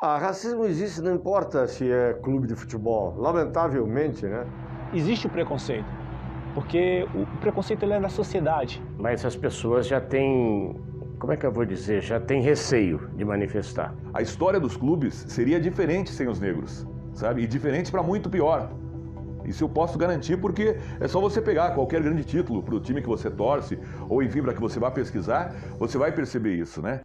Racismo existe, não importa se é clube de futebol, lamentavelmente, né? Existe o preconceito, porque o preconceito ele é da sociedade. Mas as pessoas já têm, como é que eu vou dizer, já têm receio de manifestar. A história dos clubes seria diferente sem os negros, sabe? E diferente para muito pior. Isso eu posso garantir porque é só você pegar qualquer grande título para o time que você torce, ou enfim, para que você vá pesquisar, você vai perceber isso, né?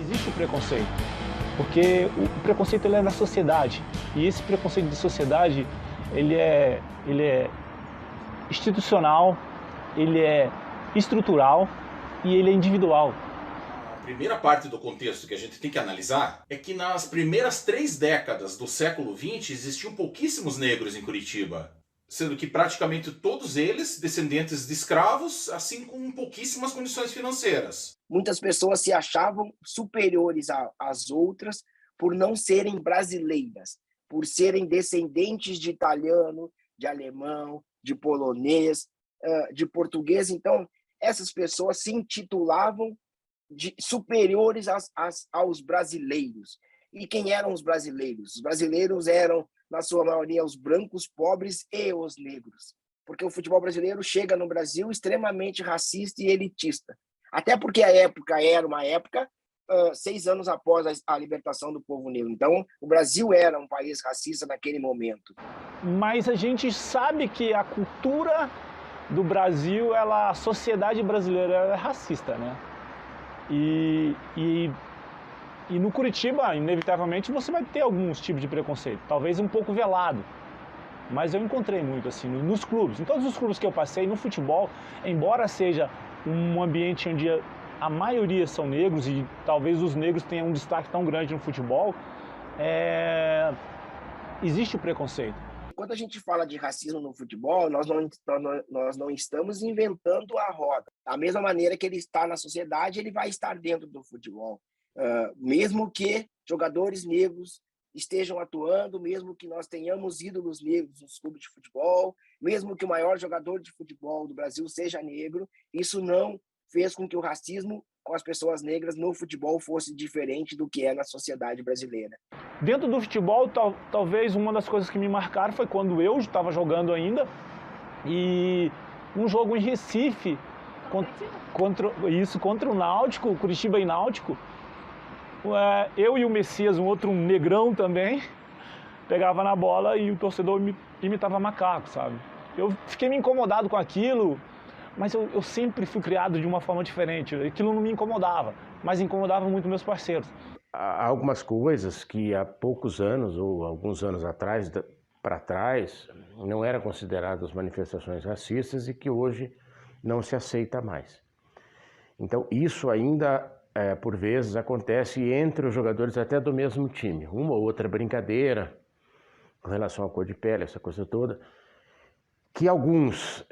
Existe o preconceito, porque o preconceito ele é da sociedade, e esse preconceito de sociedade ele é institucional, ele é estrutural e ele é individual. A primeira parte do contexto que a gente tem que analisar é que nas primeiras 3 décadas do século XX existiam pouquíssimos negros em Curitiba, sendo que praticamente todos eles descendentes de escravos, assim com pouquíssimas condições financeiras. Muitas pessoas se achavam superiores às outras por não serem brasileiras, por serem descendentes de italiano, de alemão, de polonês, de português. Então, essas pessoas se intitulavam de superiores aos brasileiros. E quem eram os brasileiros? Os brasileiros eram, na sua maioria, os brancos, pobres e os negros. Porque o futebol brasileiro chega no Brasil extremamente racista e elitista. Até porque a época era uma época 6 anos após a libertação do povo negro. Então, o Brasil era um país racista naquele momento. Mas a gente sabe que a cultura do Brasil, a sociedade brasileira é racista, né? E no Curitiba, inevitavelmente, você vai ter alguns tipos de preconceito, talvez um pouco velado. Mas eu encontrei muito assim nos clubes, em todos os clubes que eu passei, no futebol, embora seja um ambiente onde a maioria são negros e talvez os negros tenham um destaque tão grande no futebol, existe o preconceito. Quando a gente fala de racismo no futebol, nós não estamos inventando a roda. Da mesma maneira que ele está na sociedade, ele vai estar dentro do futebol. Mesmo que jogadores negros estejam atuando, mesmo que nós tenhamos ídolos negros nos clubes de futebol, mesmo que o maior jogador de futebol do Brasil seja negro, isso não fez com que o racismo com as pessoas negras no futebol fosse diferente do que é na sociedade brasileira. Dentro do futebol, talvez uma das coisas que me marcaram foi quando eu estava jogando ainda, e um jogo em Recife, contra o Náutico, Curitiba e Náutico, eu e o Messias, um outro negrão também, pegava na bola e o torcedor imitava macaco, sabe? Eu fiquei me incomodado com aquilo, mas eu sempre fui criado de uma forma diferente. Aquilo não me incomodava, mas incomodava muito meus parceiros. Há algumas coisas que há poucos anos, ou alguns anos atrás, para trás, não eram consideradas manifestações racistas e que hoje não se aceita mais. Então, isso ainda, por vezes, acontece entre os jogadores até do mesmo time. Uma ou outra brincadeira com relação à cor de pele, essa coisa toda, que alguns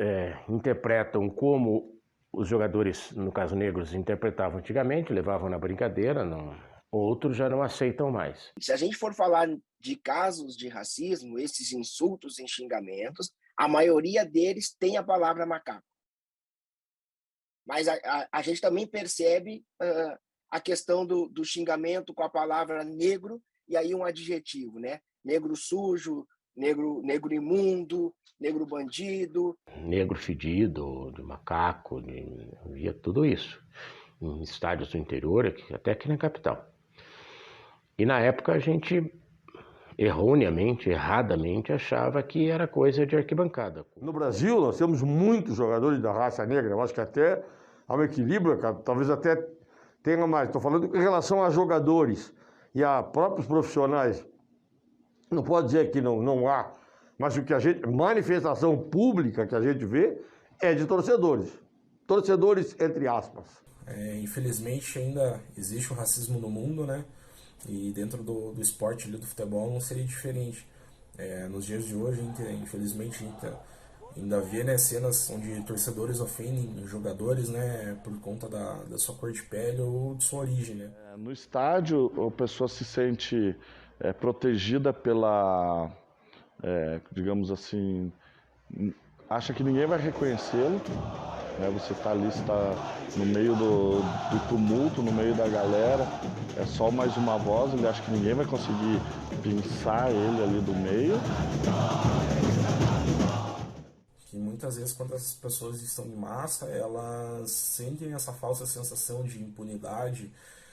interpretam como os jogadores, no caso negros, interpretavam antigamente, levavam na brincadeira, outros já não aceitam mais. Se a gente for falar de casos de racismo, esses insultos e xingamentos, a maioria deles tem a palavra macaco. Mas a gente também percebe a questão do xingamento com a palavra negro e aí um adjetivo, né? Negro sujo, negro imundo, negro bandido. Negro fedido, de macaco, via tudo isso. Em estádios do interior, até aqui na capital. E na época a gente, erradamente, achava que era coisa de arquibancada. No Brasil nós temos muitos jogadores da raça negra, eu acho que até há um equilíbrio, talvez até tenha mais. Estou falando em relação a jogadores e a próprios profissionais. Não pode dizer que não há, mas o que a gente, manifestação pública que a gente vê é de torcedores. Torcedores, entre aspas. Infelizmente ainda existe o racismo no mundo, né? E dentro do esporte ali, do futebol não seria diferente. Nos dias de hoje, infelizmente, a gente ainda vê, né, cenas onde torcedores ofendem jogadores, né, por conta da sua cor de pele ou de sua origem, né? No estádio, a pessoa se sente protegida pela, digamos assim, acha que ninguém vai reconhecê-lo. Você está ali, está no meio do tumulto, no meio da galera, é só mais uma voz, ele acha que ninguém vai conseguir pinçar ele ali do meio. E muitas vezes, quando as pessoas estão em massa, elas sentem essa falsa sensação de impunidade,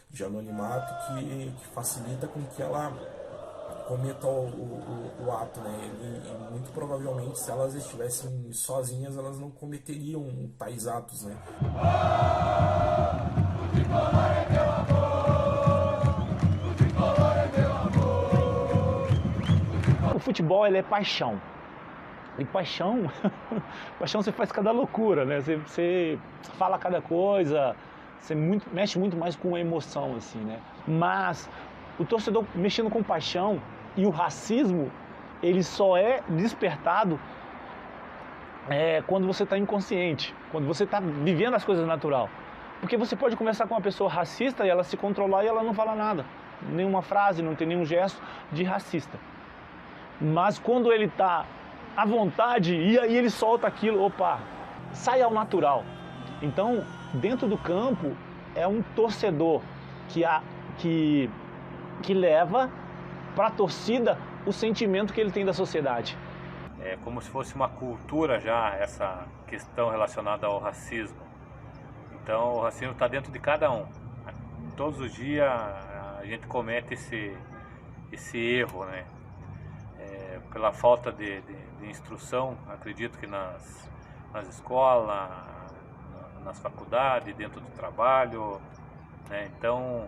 de anonimato, que facilita com que ela cometa o ato, né? E muito provavelmente, se elas estivessem sozinhas, elas não cometeriam tais atos, né? O futebol, ele é paixão. E paixão, paixão você faz cada loucura, né? Você fala cada coisa, você mexe muito mais com a emoção, assim, né? Mas o torcedor mexendo com paixão e o racismo, ele só é despertado quando você está inconsciente, quando você está vivendo as coisas natural. Porque você pode conversar com uma pessoa racista e ela se controlar e ela não fala nada, nenhuma frase, não tem nenhum gesto de racista. Mas quando ele está à vontade e aí ele solta aquilo, opa, sai ao natural. Então, dentro do campo, é um torcedor que leva para a torcida o sentimento que ele tem da sociedade. É como se fosse uma cultura já, essa questão relacionada ao racismo. Então, o racismo está dentro de cada um. Todos os dias a gente comete esse erro, né? Pela falta de instrução, acredito que nas escolas, nas faculdades, dentro do trabalho, né? Então,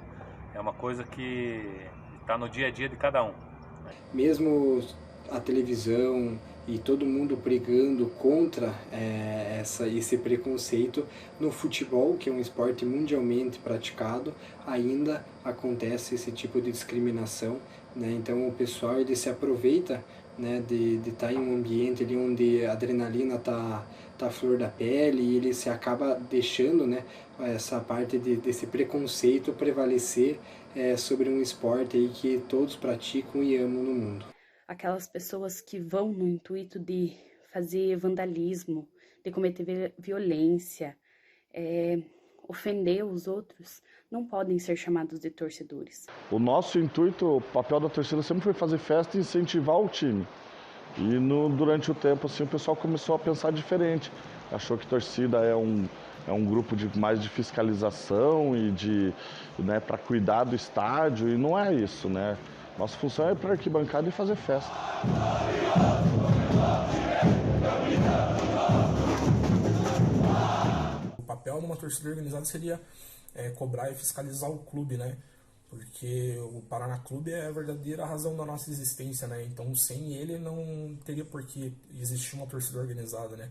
é uma coisa que está no dia a dia de cada um. Mesmo a televisão e todo mundo pregando contra esse preconceito, no futebol, que é um esporte mundialmente praticado, ainda acontece esse tipo de discriminação, né? Então o pessoal, ele se aproveita, né, de estar em um ambiente ali onde a adrenalina tá à flor da pele, e ele se acaba deixando, né, essa parte desse preconceito prevalecer sobre um esporte aí que todos praticam e amam no mundo. Aquelas pessoas que vão no intuito de fazer vandalismo, de cometer violência, ofender os outros, não podem ser chamados de torcedores. O nosso intuito, o papel da torcida sempre foi fazer festa e incentivar o time. E durante o tempo, assim, o pessoal começou a pensar diferente. Achou que torcida é um grupo mais de fiscalização e né, para cuidar do estádio, e não é isso, né? Nossa função é ir para a arquibancada e fazer festa. O papel de uma torcida organizada seria cobrar e fiscalizar o clube, né? Porque o Paraná Clube é a verdadeira razão da nossa existência, né? Então, sem ele, não teria por que existir uma torcida organizada, né?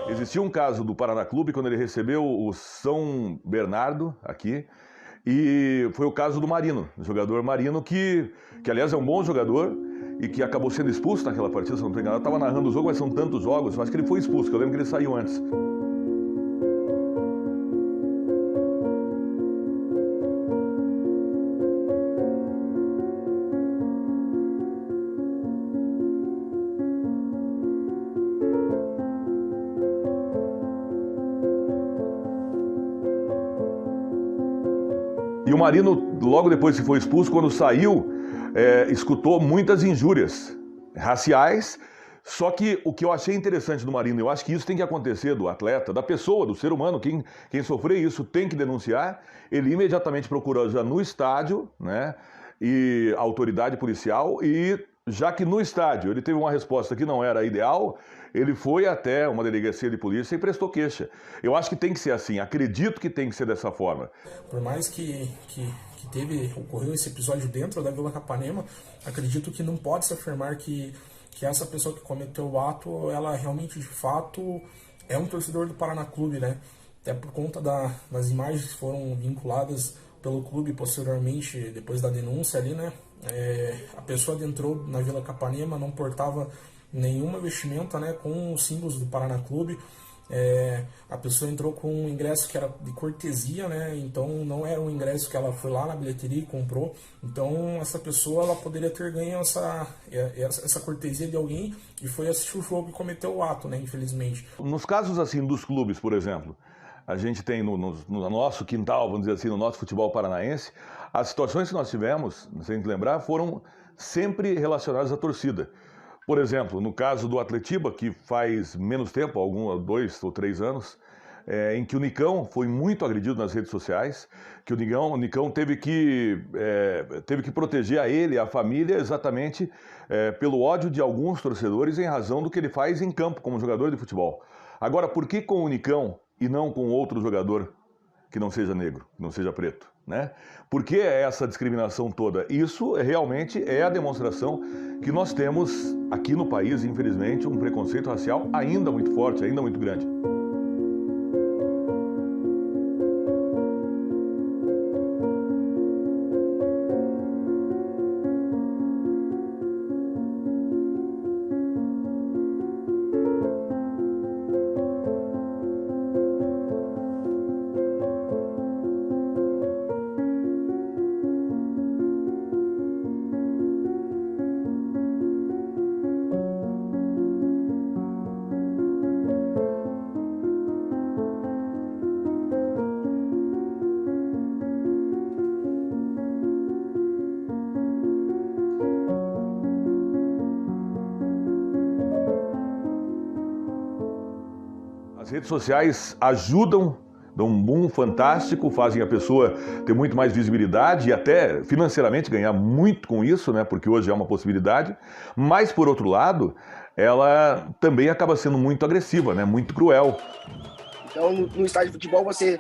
Existia um caso do Paraná Clube quando ele recebeu o São Bernardo aqui, e foi o caso do Marino, o jogador Marino, que aliás é um bom jogador e que acabou sendo expulso naquela partida, se não estou enganado. Eu estava narrando o jogo, mas são tantos jogos, eu acho que ele foi expulso, que eu lembro que ele saiu antes. E o Marino, logo depois que foi expulso, quando saiu, escutou muitas injúrias raciais. Só que o que eu achei interessante do Marino, eu acho que isso tem que acontecer do atleta, da pessoa, do ser humano, quem sofrer isso tem que denunciar. Ele imediatamente procurou já no estádio, né? e autoridade policial, e já que no estádio ele teve uma resposta que não era ideal, ele foi até uma delegacia de polícia e prestou queixa. Eu acho que tem que ser assim, acredito que tem que ser dessa forma. Por mais que ocorreu esse episódio dentro da Vila Capanema, acredito que não pode se afirmar que essa pessoa que cometeu o ato, ela realmente, de fato, é um torcedor do Paraná Clube, né? Até por conta das imagens que foram vinculadas pelo clube posteriormente, depois da denúncia ali, né? A pessoa adentrou na Vila Capanema, não portava nenhuma vestimenta, né, com os símbolos do Paraná Clube. A pessoa entrou com um ingresso que era de cortesia, né? Então não era um ingresso que ela foi lá na bilheteria e comprou. Então essa pessoa, ela poderia ter ganho essa cortesia de alguém e foi assistir o jogo e cometeu o ato, né? Infelizmente. Nos casos assim dos clubes, por exemplo, a gente tem no nosso quintal, vamos dizer assim, no nosso futebol paranaense, as situações que nós tivemos, se a gente lembrar, foram sempre relacionadas à torcida. Por exemplo, no caso do Atletiba, que faz menos tempo, 2 ou 3 anos, em que o Nicão foi muito agredido nas redes sociais, que o Nicão teve que proteger a ele, a família, exatamente pelo ódio de alguns torcedores em razão do que ele faz em campo como jogador de futebol. Agora, por que com o Nicão e não com outro jogador que não seja negro, que não seja preto, né? Por que essa discriminação toda? Isso realmente é a demonstração que nós temos aqui no país, infelizmente, um preconceito racial ainda muito forte, ainda muito grande. As redes sociais ajudam, dão um boom fantástico, fazem a pessoa ter muito mais visibilidade e até financeiramente ganhar muito com isso, né? Porque hoje é uma possibilidade. Mas, por outro lado, ela também acaba sendo muito agressiva, né? Muito cruel. Então, no estádio de futebol, você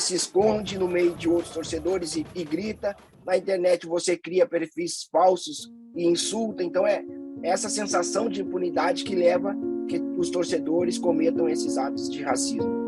se esconde no meio de outros torcedores e grita. Na internet, você cria perfis falsos e insulta. Então, é essa sensação de impunidade que leva que os torcedores cometam esses atos de racismo.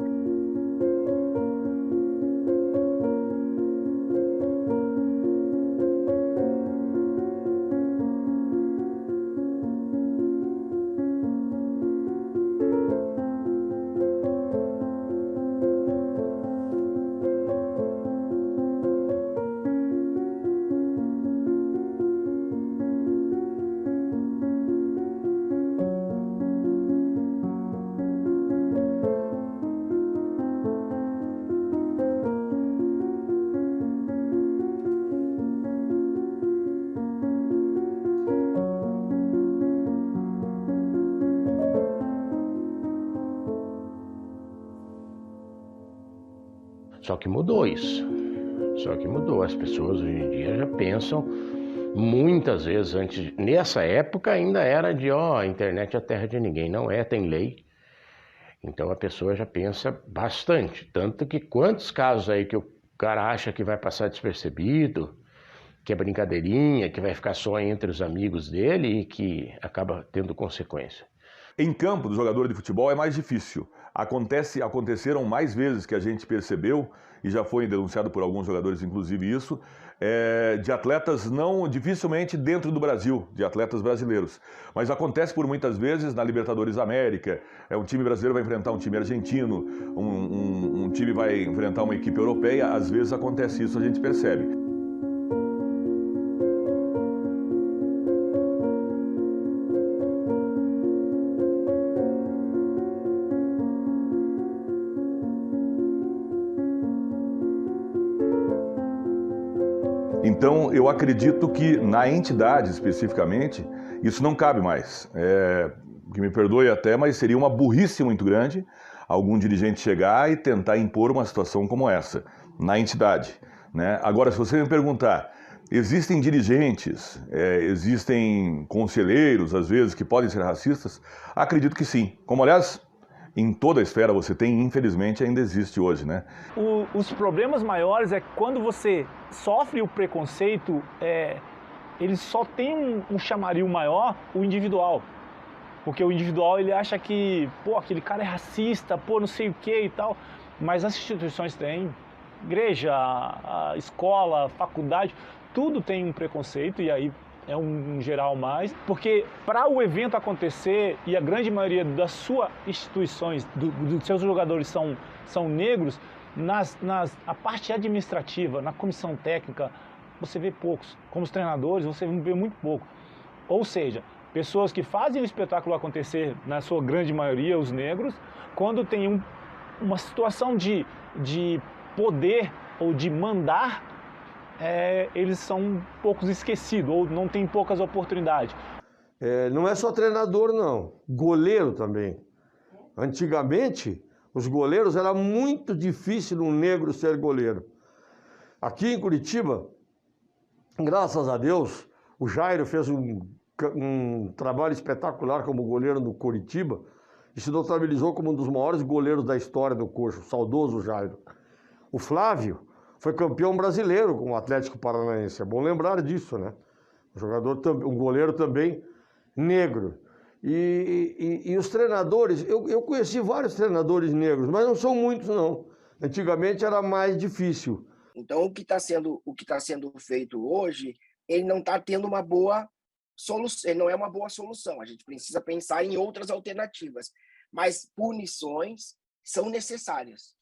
Só que mudou isso. Só que mudou. As pessoas hoje em dia já pensam muitas vezes antes. Nessa época ainda era de a internet é a terra de ninguém. Não é, tem lei. Então a pessoa já pensa bastante. Tanto que quantos casos aí que o cara acha que vai passar despercebido, que é brincadeirinha, que vai ficar só entre os amigos dele e que acaba tendo consequência. Em campo do jogador de futebol é mais difícil. Aconteceram mais vezes que a gente percebeu, e já foi denunciado por alguns jogadores, inclusive isso, de atletas dificilmente dentro do Brasil, de atletas brasileiros. Mas acontece por muitas vezes na Libertadores da América, um time brasileiro vai enfrentar um time argentino, um time vai enfrentar uma equipe europeia, às vezes acontece isso, a gente percebe. Então, eu acredito que na entidade, especificamente, isso não cabe mais. Que me perdoe até, mas seria uma burrice muito grande algum dirigente chegar e tentar impor uma situação como essa, na entidade, né? Agora, se você me perguntar existem dirigentes, existem conselheiros, às vezes, que podem ser racistas? Acredito que sim. Como, aliás, em toda a esfera você tem, infelizmente, ainda existe hoje, né? Os problemas maiores é que quando você sofre o preconceito, ele só tem um chamario maior, o individual. Porque o individual, ele acha que, pô, aquele cara é racista, pô, não sei o que e tal. Mas as instituições têm, igreja, a escola, faculdade, tudo tem um preconceito, e aí é um geral mais. Porque para o evento acontecer, e a grande maioria das suas instituições, dos seus jogadores são negros, a parte administrativa, na comissão técnica, você vê poucos. Como os treinadores, você vê muito pouco. Ou seja, pessoas que fazem o espetáculo acontecer, na sua grande maioria, os negros, quando tem uma situação de poder ou de mandar, eles são poucos esquecidos, ou não tem poucas oportunidades. Não é só treinador, não. Goleiro também. Antigamente, os goleiros, era muito difícil um negro ser goleiro. Aqui em Curitiba, graças a Deus, o Jairo fez um trabalho espetacular como goleiro no Curitiba e se notabilizou como um dos maiores goleiros da história do Coxo, o saudoso Jairo. O Flávio foi campeão brasileiro com o Atlético Paranaense, é bom lembrar disso, né? Um goleiro também negro. E os treinadores, eu conheci vários treinadores negros, mas não são muitos, não. Antigamente era mais difícil. Então, o que está sendo feito hoje, ele não está tendo uma boa solução, ele não é uma boa solução. A gente precisa pensar em outras alternativas, mas punições são necessárias.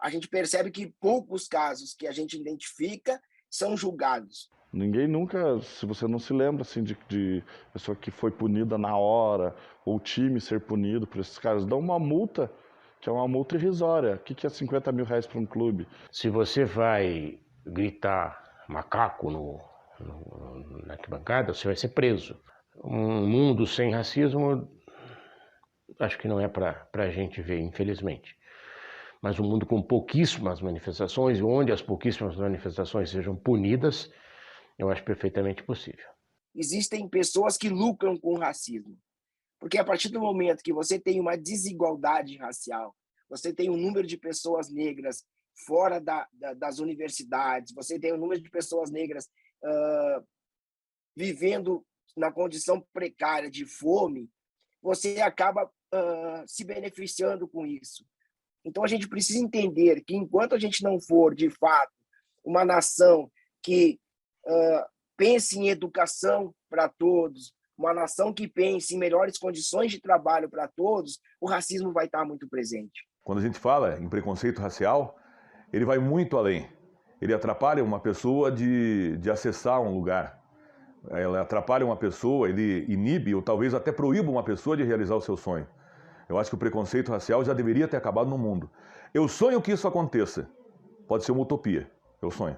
A gente percebe que poucos casos que a gente identifica são julgados. Ninguém nunca, se você não se lembra assim, de pessoa que foi punida na hora, ou o time ser punido por esses caras, dão uma multa, que é uma multa irrisória. O que é 50 mil reais para um clube? Se você vai gritar macaco na arquibancada, você vai ser preso. Um mundo sem racismo, acho que não é para a gente ver, infelizmente. Mas um mundo com pouquíssimas manifestações, onde as pouquíssimas manifestações sejam punidas, eu acho perfeitamente possível. Existem pessoas que lucram com o racismo. Porque a partir do momento que você tem uma desigualdade racial, você tem um número de pessoas negras fora das universidades, você tem um número de pessoas negras vivendo na condição precária de fome, você acaba se beneficiando com isso. Então, a gente precisa entender que enquanto a gente não for, de fato, uma nação que pense em educação para todos, uma nação que pense em melhores condições de trabalho para todos, o racismo vai estar muito presente. Quando a gente fala em preconceito racial, ele vai muito além. Ele atrapalha uma pessoa de acessar um lugar. Ela atrapalha uma pessoa, ele inibe ou talvez até proíba uma pessoa de realizar o seu sonho. Eu acho que o preconceito racial já deveria ter acabado no mundo. Eu sonho que isso aconteça. Pode ser uma utopia. Eu sonho.